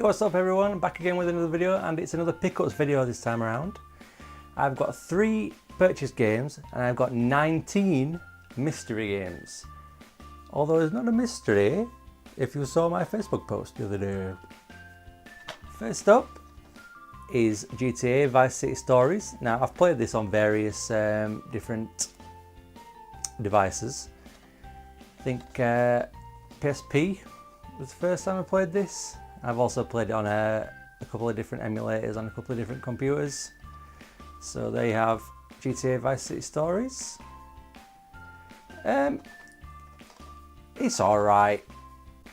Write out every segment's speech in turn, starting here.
what's up everyone, back again with another video, and it's another pickups video this time around. I've got 3 purchase games and I've got 19 mystery games. Although it's not a mystery if you saw my Facebook post the other day. First up is GTA Vice City Stories. Now I've played this on various different devices. I think PSP was the first time I played this. I've also played it on a couple of different emulators on a couple of different computers. So they have GTA Vice City Stories. It's alright.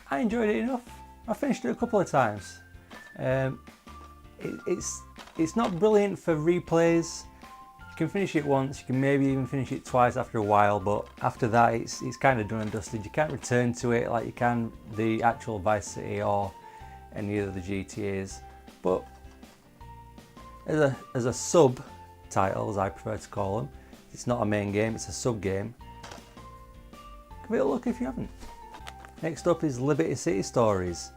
I enjoyed it enough. I finished it a couple of times. It's not brilliant for replays. You can finish it once, you can maybe even finish it twice after a while, but after that it's kind of done and dusted. You can't return to it like you can the actual Vice City or any of the GTAs. But as a subtitle, as I prefer to call them, it's not a main game, it's a sub game. Give it a look if you haven't. Next up is Liberty City Stories.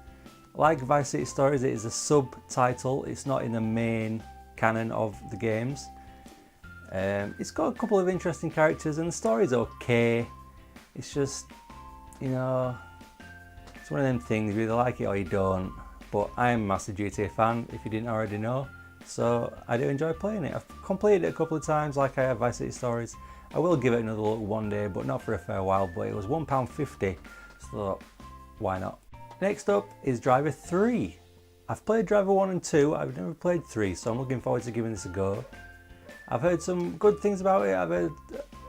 Like Vice City Stories, it is a subtitle, it's not in the main canon of the games. It's got a couple of interesting characters and the story's okay. It's just, you know, it's one of them things, you either like it or you don't. But I'm a massive GTA fan, if you didn't already know, so I do enjoy playing it. I've completed it a couple of times like I have Vice City Stories. I will give it another look one day, but not for a fair while, but it was £1.50, so why not? Next up is Driver 3. I've played Driver 1 and 2, I've never played 3, so I'm looking forward to giving this a go. I've heard some good things about it, I've heard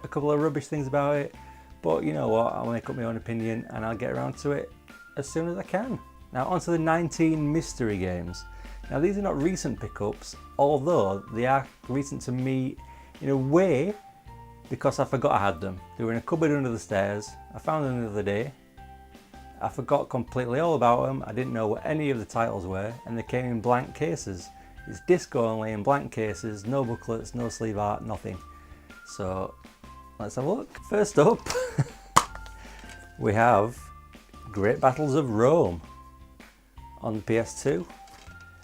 a couple of rubbish things about it, but you know what, I'll make up my own opinion and I'll get around to it as soon as I can. Now onto the 19 mystery games. Now these are not recent pickups, although they are recent to me in a way because I forgot I had them. They were in a cupboard under the stairs, I found them the other day. I forgot completely all about them, I didn't know what any of the titles were, and they came in blank cases. It's disc only in blank cases, no booklets, no sleeve art, nothing. So let's have a look. First up we have Great Battles of Rome on the PS2.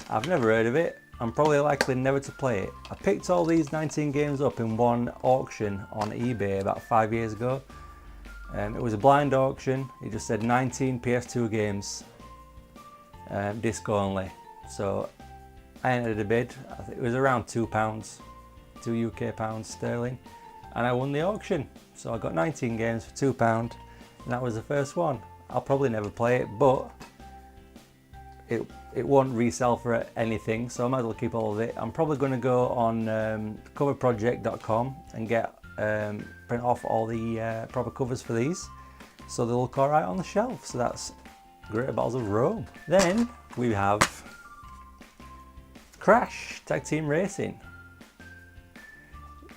I've never heard of it, I'm probably likely never to play it. I picked all these 19 games up in one auction on eBay about 5 years ago. It was a blind auction, it just said 19 PS2 games, disc only. So I entered a bid, I think it was around £2, 2 UK pounds sterling, and I won the auction. So I got 19 games for £2, and that was the first one. I'll probably never play it, but it won't resell for anything, so I might as well keep all of it. I'm probably going to go on coverproject.com and get print off all the proper covers for these, so they look alright on the shelf. So that's Great Battles of Rome. Then we have Crash Tag Team Racing.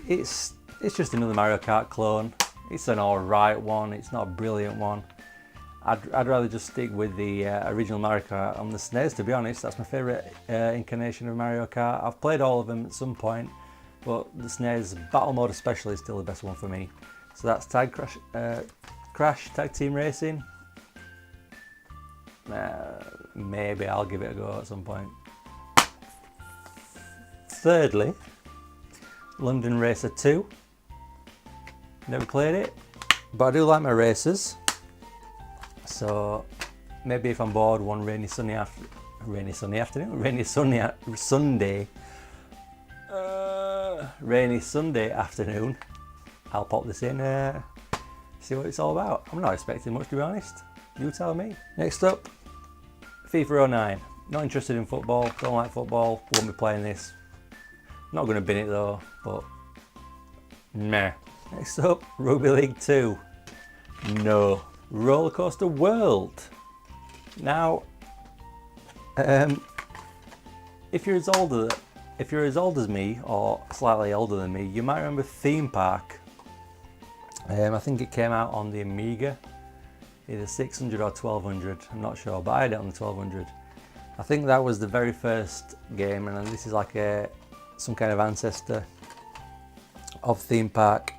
It's just another Mario Kart clone. It's an alright one, it's not a brilliant one. I'd rather just stick with the original Mario Kart on the SNES, to be honest. That's my favourite incarnation of Mario Kart. I've played all of them at some point, but the SNES Battle Mode especially is still the best one for me. So that's Crash Tag Team Racing. Maybe I'll give it a go at some point. Thirdly, London Racer 2. Never played it, but I do like my races. So maybe if I'm bored one rainy Sunday Sunday afternoon, I'll pop this in, see what it's all about. I'm not expecting much, to be honest. You tell me. Next up, FIFA 09. Not interested in football, don't like football, won't be playing this. Not going to bin it though, but meh. Next up, Rugby League 2. No. Roller Coaster World. Now, if you're as old as me or slightly older than me, you might remember Theme Park. I think it came out on the Amiga, either 600 or 1200. I'm not sure, but I had it on the 1200. I think that was the very first game, and this is like some kind of ancestor of Theme Park.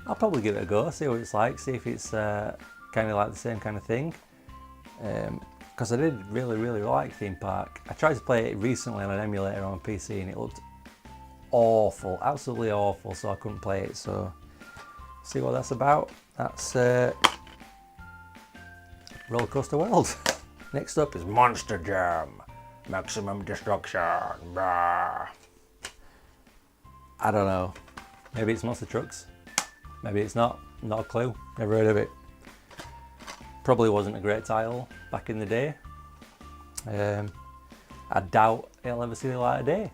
I'll probably give it a go, see what it's like, see if it's kind of like the same kind of thing. Because because I did really like Theme Park. I tried to play it recently on an emulator on PC and it looked awful, absolutely awful, so I couldn't play it. So see what that's about. That's Roller Coaster World. Next up is Monster Jam, Maximum Destruction. Blah. I don't know. Maybe it's Monster Trucks. Maybe it's not. Not a clue. Never heard of it. Probably wasn't a great title back in the day. I doubt it'll ever see the light of day.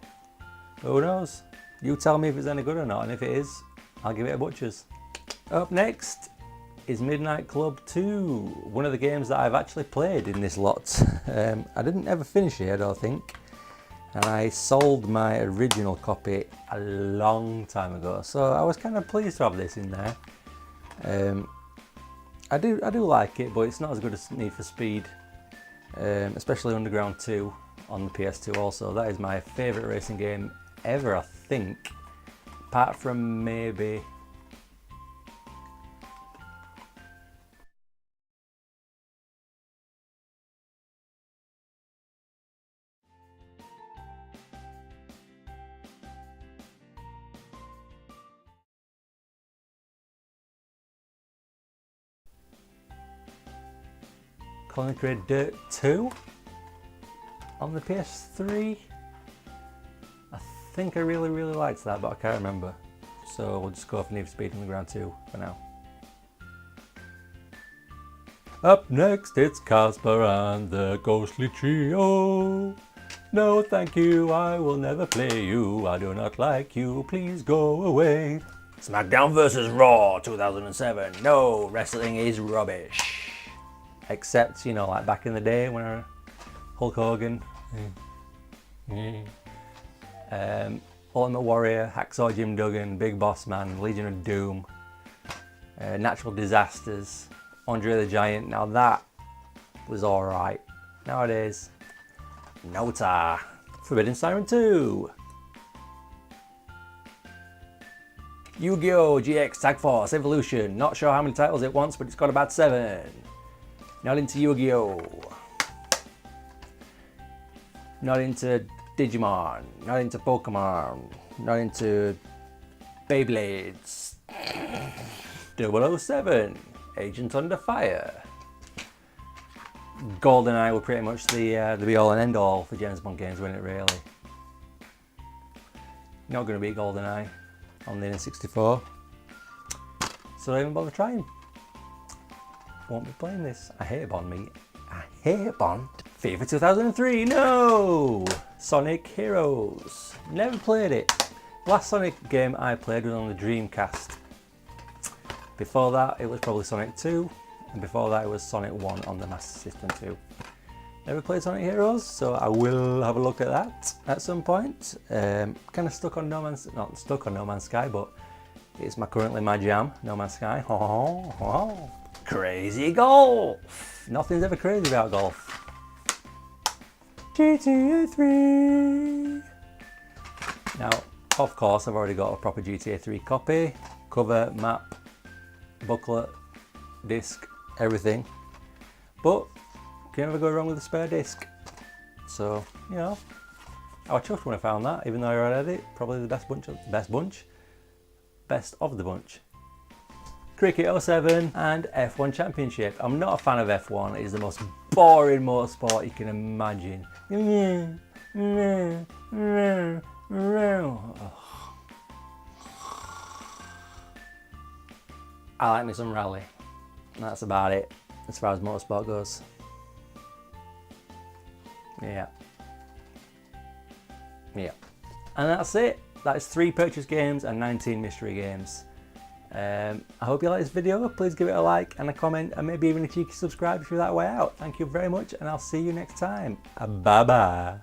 Who knows? You tell me if it's any good or not, and if it is, I'll give it a butcher's. Up next is Midnight Club 2, one of the games that I've actually played in this lot. I didn't ever finish it, I don't think, and I sold my original copy a long time ago, so I was kind of pleased to have this in there. I do like it, but it's not as good as Need for Speed, especially Underground 2 on the PS2 also. That is my favourite racing game ever, I think, apart from maybe Colin Creed Dirt 2 on the PS3. I think I really liked that, but I can't remember. So we'll just go for Need for Speed Underground 2 for now. Up next, it's Casper and the Ghostly Trio. No, thank you, I will never play you. I do not like you, please go away. SmackDown vs. Raw 2007. No, wrestling is rubbish. Except, you know, like back in the day when Hulk Hogan, Ultimate Warrior, Hacksaw Jim Duggan, Big Boss Man, Legion of Doom, Natural Disasters, Andre the Giant. Now that was alright. Nowadays, Nota. Forbidden Siren 2. Yu-Gi-Oh! GX Tag Force Evolution. Not sure how many titles it wants, but it's got about 7. Not into Yu-Gi-Oh! Not into Digimon. Not into Pokemon. Not into Beyblades. 007. Agent Under Fire. GoldenEye were pretty much the be all and end all for James Bond games, weren't it, really? Not going to beat GoldenEye on the N64. So don't even bother trying. Won't be playing this. I hate Bond, mate. I hate Bond. FIFA 2003, no! Sonic Heroes. Never played it. Last Sonic game I played was on the Dreamcast. Before that, it was probably Sonic 2. And before that, it was Sonic 1 on the Master System 2. Never played Sonic Heroes, so I will have a look at that at some point. Kind of stuck on not stuck on No Man's Sky, but it's currently my jam, No Man's Sky. Crazy golf! Nothing's ever crazy about golf. GTA 3. Now, of course, I've already got a proper GTA 3 copy. Cover, map, booklet, disc, everything. But can never go wrong with a spare disc. So, you know, I was chuffed when I found that, even though I already had it. Probably the best of the bunch. Cricket 07 and F1 Championship. I'm not a fan of F1. It is the most boring motorsport you can imagine. I like me some rally. That's about it as far as motorsport goes. Yeah. And that's it. That is 3 purchase games and 19 mystery games. I hope you like this video. Please give it a like and a comment, and maybe even a cheeky subscribe if you're that way out. Thank you very much, and I'll see you next time. Bye bye.